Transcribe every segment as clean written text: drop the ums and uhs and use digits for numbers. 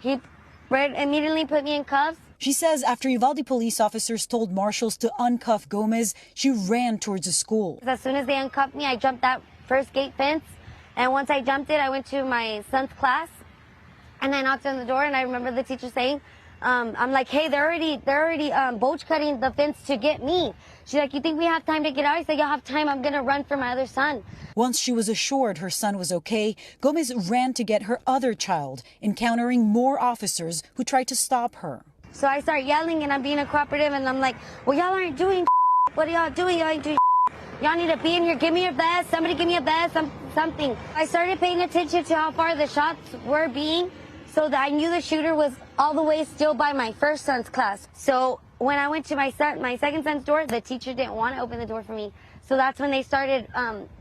He immediately put me in cuffs. She says after Uvalde police officers told marshals to uncuff Gomez, she ran towards the school. As soon as they uncuffed me, I jumped that first gate fence. And once I jumped it, I went to my son's class. And I knocked on the door, and I remember the teacher saying, I'm like, hey, they're already bulge cutting the fence to get me. She's like, you think we have time to get out? I said, you'll have time. I'm going to run for my other son. Once she was assured her son was okay, Gomez ran to get her other child, encountering more officers who tried to stop her. So I start yelling, and I'm being a cooperative, and I'm like, well, y'all aren't doing what are y'all doing? Y'all ain't doing y'all need to be in here. Give me your vest. Somebody give me a vest, something. I started paying attention to how far the shots were being, so that I knew the shooter was all the way still by my first son's class. So when I went to my second son's door, the teacher didn't want to open the door for me. So that's when they started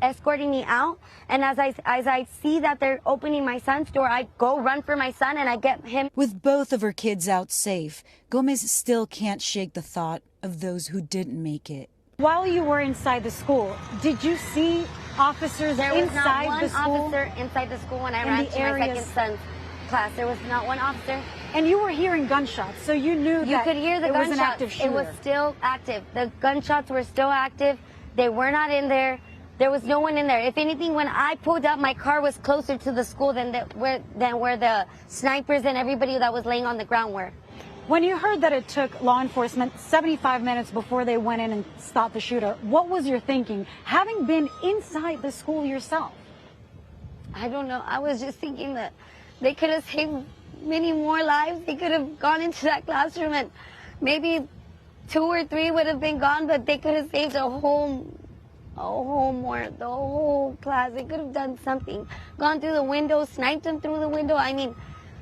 escorting me out. And as I see that they're opening my son's door, I go run for my son and I get him. With both of her kids out safe, Gomez still can't shake the thought of those who didn't make it. While you were inside the school, did you see officers inside the school? There was not one officer inside the school when I ran to my second son's class. There was not one officer. And you were hearing gunshots, so you knew that you could hear the gunshots. Was an active shooter. It was still active. The gunshots were still active. They were not in there. There was no one in there. If anything, when I pulled up, my car was closer to the school than where the snipers and everybody that was laying on the ground were. When you heard that it took law enforcement 75 minutes before they went in and stopped the shooter, what was your thinking, having been inside the school yourself? I don't know. I was just thinking that they could have saved many more lives. They could have gone into that classroom and maybe 2 or 3 would have been gone, but they could have saved the whole class. They could have done something. Gone through the window, sniped them through the window. I mean,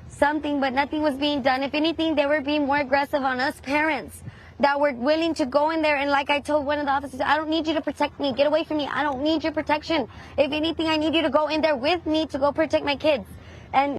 something, but nothing was being done. If anything, they were being more aggressive on us parents that were willing to go in there. And like I told one of the officers, I don't need you to protect me. Get away from me. I don't need your protection. If anything, I need you to go in there with me to go protect my kids. And